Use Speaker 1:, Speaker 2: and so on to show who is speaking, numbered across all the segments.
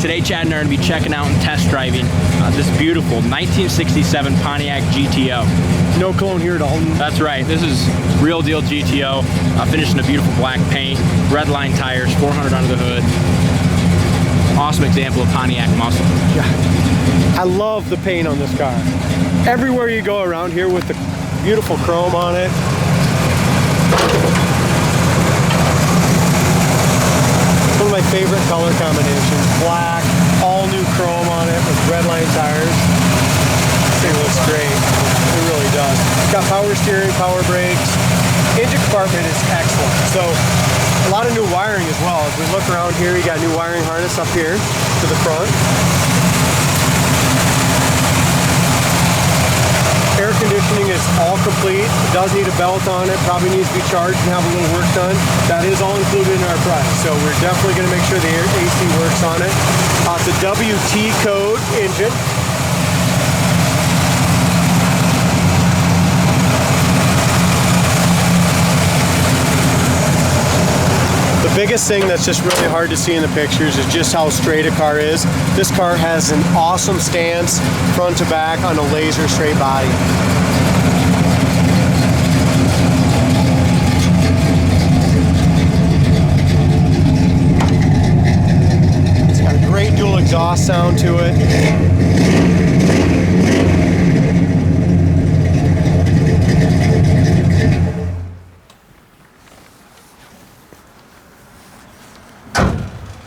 Speaker 1: Today, Chad and I are going to be checking out and test driving this beautiful 1967 Pontiac GTO.
Speaker 2: No clone here, Dalton.
Speaker 1: That's right. This is Real Deal GTO, finished in a beautiful black paint, red line tires, 400 under the hood. Awesome example of Pontiac muscle.
Speaker 2: Yeah. I love the paint on this car. Everywhere you go around here with the beautiful chrome on it. One of my favorite color combinations. Black, all new chrome on it with red line tires. This thing looks great. It really does. Got power steering, power brakes. Engine compartment is excellent. So a lot of new wiring as well. As we look around here, you got new wiring harness up here to the front. Air conditioning is all complete. It does need a belt on it, probably needs to be charged and have a little work done. That is all included in our price. So we're definitely going to make sure the AC works on it. It's a WT code engine. The biggest thing that's just really hard to see in the pictures is just how straight a car is. This car has an awesome stance, front to back, on a laser straight body. It's got a great dual exhaust sound to it.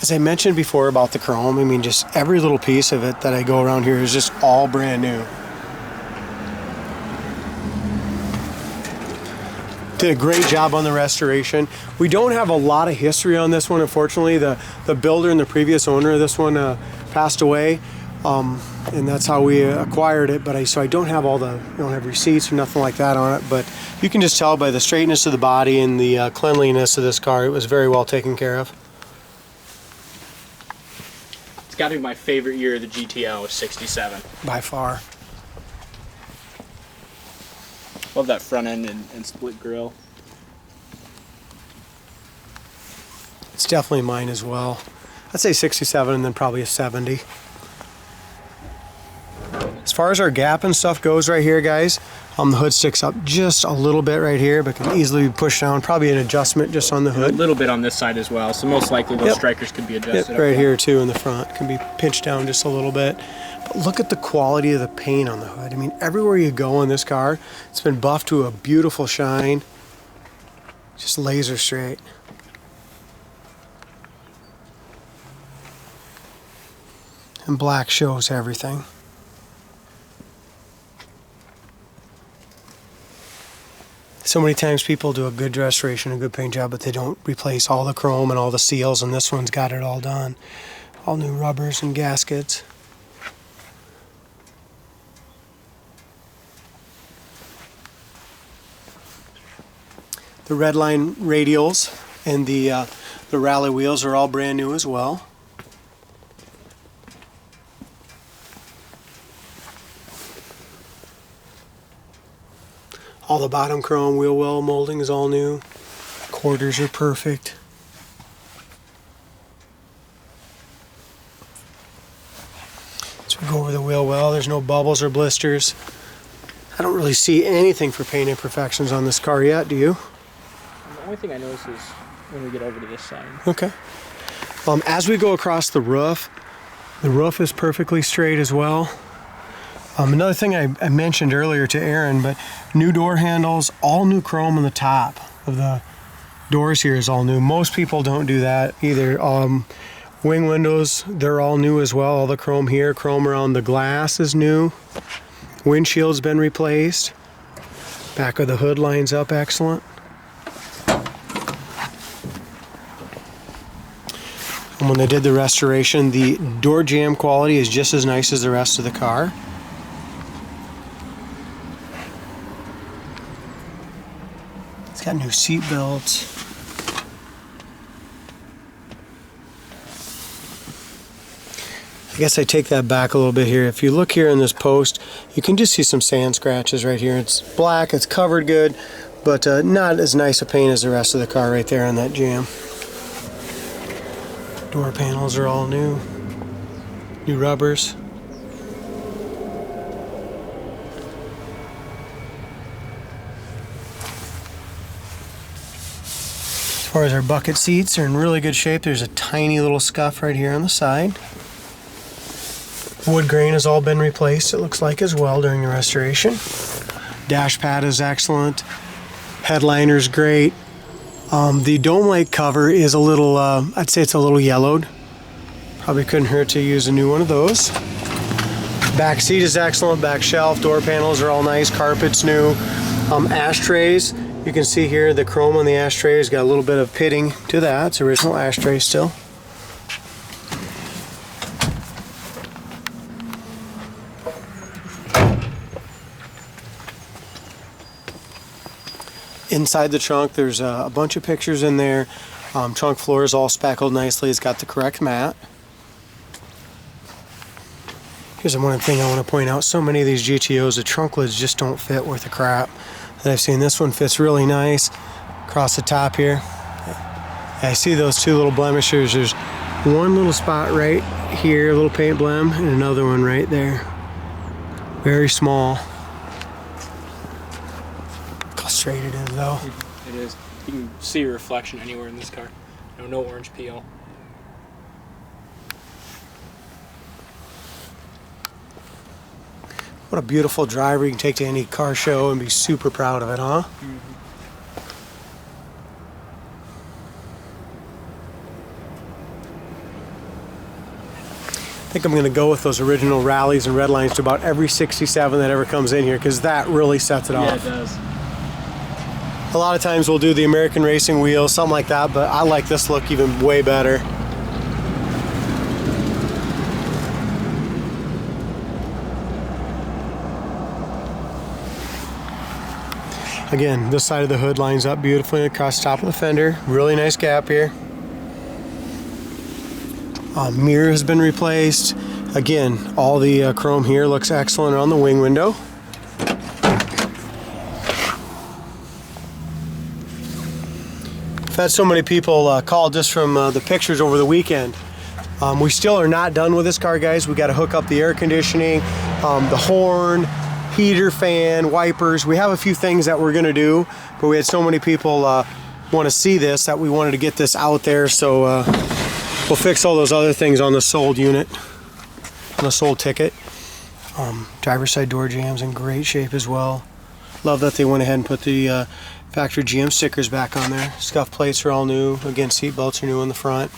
Speaker 2: As I mentioned before about the chrome, I mean, just every little piece of it that I go around here is just all brand new. Did a great job on the restoration. We don't have a lot of history on this one, unfortunately. The builder and the previous owner of this one passed away, and that's how we acquired it. But so I don't have don't have receipts or nothing like that on it. But you can just tell by the straightness of the body and the cleanliness of this car, it was very well taken care of.
Speaker 1: It's got to be my favorite year of the GTO, 67.
Speaker 2: By far.
Speaker 1: Love that front end and split grille.
Speaker 2: It's definitely mine as well. I'd say 67 and then probably a 70. As far as our gap and stuff goes right here, guys, the hood sticks up just a little bit right here, but can easily be pushed down. Probably an adjustment just on the hood.
Speaker 1: And a little bit on this side as well, so most likely those strikers could be adjusted.
Speaker 2: Yep, right here too in the front. Can be pinched down just a little bit. But look at the quality of the paint on the hood. I mean, everywhere you go in this car, it's been buffed to a beautiful shine. Just laser straight. And black shows everything. So many times people do a good restoration, a good paint job, but they don't replace all the chrome and all the seals, and this one's got it all done. All new rubbers and gaskets. The red line radials and the rally wheels are all brand new as well. All the bottom chrome wheel well molding is all new. Quarters are perfect. As we go over the wheel well, there's no bubbles or blisters. I don't really see anything for paint imperfections on this car yet, do you?
Speaker 1: The only thing I notice is when we get over to this side.
Speaker 2: Okay. As we go across the roof is perfectly straight as well. Another thing I mentioned earlier to Aaron, but new door handles, all new chrome on the top of the doors here is all new. Most people don't do that either. Wing windows, they're all new as well. All the chrome here, chrome around the glass is new. Windshield's been replaced. Back of the hood lines up excellent. And when they did the restoration, the door jamb quality is just as nice as the rest of the car. It's got new seat belts. I guess I take that back a little bit here. If you look here in this post, you can just see some sand scratches right here. It's black, it's covered good, but not as nice a paint as the rest of the car right there on that jamb. Door panels are all new. new rubbers. As far as our bucket seats, they're in really good shape. There's a tiny little scuff right here on the side. Wood grain has all been replaced, it looks like, as well during the restoration. Dash pad is excellent. Headliner's great. The dome light cover is a little, I'd say it's a little yellowed. Probably couldn't hurt to use a new one of those. Back seat is excellent. Back shelf, door panels are all nice. Carpet's new. Ashtrays, you can see here the chrome on the ashtray has got a little bit of pitting to that. It's original ashtray still. Inside the trunk, there's a bunch of pictures in there. Trunk floor is all speckled nicely. It's got the correct mat. Here's one thing I want to point out. So many of these GTOs, the trunk lids just don't fit worth a crap that I've seen. This one fits really nice across the top here. I see those two little blemishes. There's one little spot right here, a little paint blem, and another one right there. Very small. Straight it is though.
Speaker 1: It is. You can see a reflection anywhere in this car. No orange peel.
Speaker 2: What a beautiful driver you can take to any car show and be super proud of it, huh? Mm-hmm. I think I'm going to go with those original rallies and red lines to about every 67 that ever comes in here, because that really sets it off.
Speaker 1: Yeah, it does.
Speaker 2: A lot of times we'll do the American Racing wheel, something like that, but I like this look even way better. Again, this side of the hood lines up beautifully across the top of the fender. Really nice gap here. Mirror has been replaced. Again, all the chrome here looks excellent on the wing window. I've had so many people call just from the pictures over the weekend. We still are not done with this car, guys. We got to hook up the air conditioning, the horn, heater, fan, wipers. We have a few things that we're going to do, but we had so many people want to see this that we wanted to get this out there, so we'll fix all those other things on the sold unit, on the sold ticket. Driver's side door jambs in great shape as well. Love that they went ahead and put the factory GM stickers back on there. Scuff plates are all new. Again, seat belts are new in the front.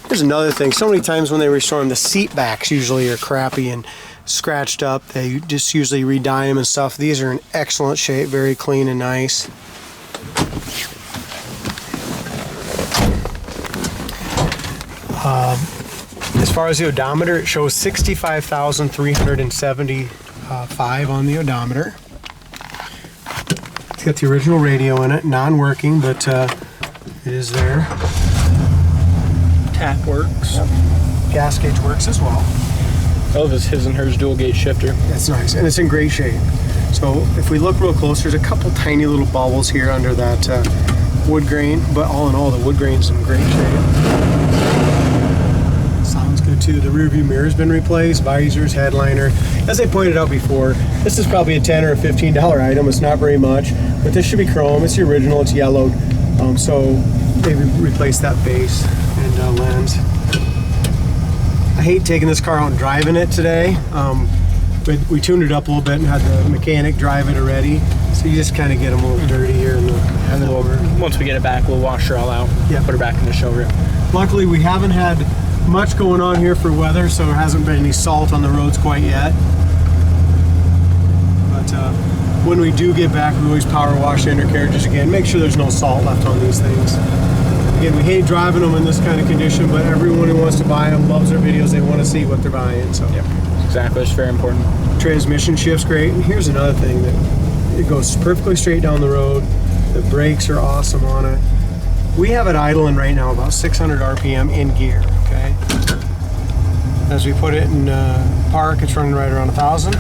Speaker 2: Here's another thing. So many times when they restore them, the seat backs usually are crappy and scratched up. They just usually re-dye them and stuff. These are in excellent shape, very clean and nice. As far as the odometer, it shows 65,375 on the odometer. It's got the original radio in it, non-working, but it is there.
Speaker 1: Tap works.
Speaker 2: Yep. Gas gauge works as well.
Speaker 1: I love this his and hers dual gauge shifter.
Speaker 2: That's nice, and it's in great shape. So if we look real close, there's a couple tiny little bubbles here under that wood grain, but all in all, the wood grain's in great shape. Sounds good too. The rear view mirror's been replaced, visors, headliner. As I pointed out before, this is probably a $10 or a $15 item. It's not very much, but this should be chrome. It's the original. It's yellowed, so maybe replace that base and lens. I hate taking this car out and driving it today, but we tuned it up a little bit and had the mechanic drive it already. So you just kind of get them a little dirty here in the
Speaker 1: And then once we get it back, we'll wash her all out.
Speaker 2: Yeah.
Speaker 1: Put her back in the showroom.
Speaker 2: Luckily, we haven't had much going on here for weather, so there hasn't been any salt on the roads quite yet. But when we do get back, we always power wash the undercarriages again. Make sure there's no salt left on these things. Again, we hate driving them in this kind of condition, but everyone who wants to buy them loves their videos. They want to see what they're buying. So
Speaker 1: Yep, exactly. It's very important.
Speaker 2: Transmission shift's great. And here's another thing that it goes perfectly straight down the road. The brakes are awesome on it. We have it idling right now about 600 RPM in gear. Okay. As we put it in park, it's running right around 1,000.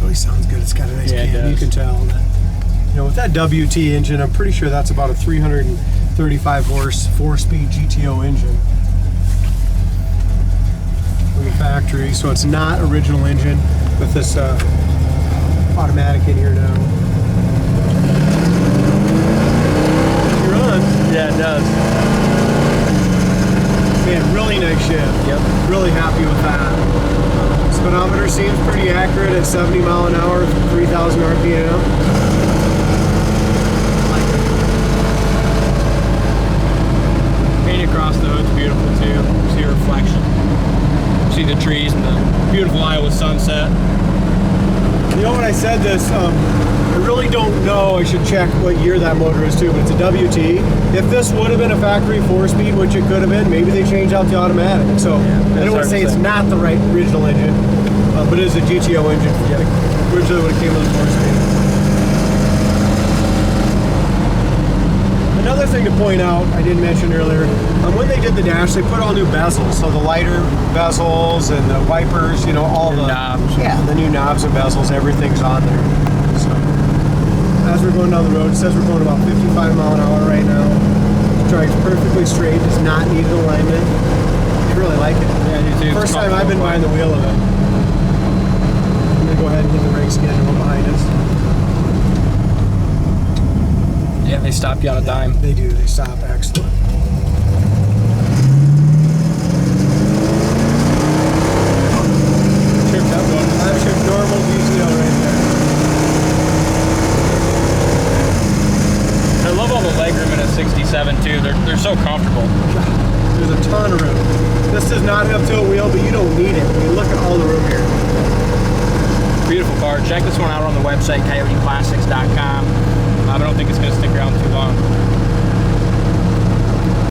Speaker 2: Really sounds good. It's got a nice cam. You can tell that know, with that WT engine, I'm pretty sure that's about a 335 horse, 4-speed GTO engine from the factory. So it's not original engine with this automatic in here now. You're on.
Speaker 1: Yeah, it does.
Speaker 2: Man, really nice shift.
Speaker 1: Yep.
Speaker 2: Really happy with that. Speedometer seems pretty accurate at 70 mile an hour, 3,000 RPM.
Speaker 1: Paint across the hood's beautiful too. See the reflection. See the trees and the beautiful Iowa sunset.
Speaker 2: You know, when I said this, I really don't know. I should check what year that motor is too, but it's a WT. If this would have been a factory 4-speed, which it could have been, maybe they changed out the automatic. So I don't want to say it's not the right original engine, but it is a GTO engine.
Speaker 1: Yep.
Speaker 2: Originally when it came with a 4-speed. Another thing to point out, I didn't mention earlier, when they did the dash, they put all new bezels. So the lighter bezels and the wipers, you know, all the
Speaker 1: knobs.
Speaker 2: Yeah, the new knobs and bezels, everything's on there. So as we're going down the road, it says we're going about 55 mile an hour right now. Drives perfectly straight, does not need an alignment. I really like it.
Speaker 1: Yeah, I do too.
Speaker 2: First time I've been behind the wheel of it. I'm gonna go ahead and hit the brakes again and go behind us.
Speaker 1: Yeah, they stop you on a dime.
Speaker 2: They do, they stop, excellent. Tripped up going. That's your normal GTO right there.
Speaker 1: I love all the legroom in a 67 too. They're so comfortable.
Speaker 2: There's a ton of room. This does not have tilt wheel, but you don't need it. I mean, look at all the room here.
Speaker 1: Beautiful car. Check this one out on the website, coyoteclassics.com.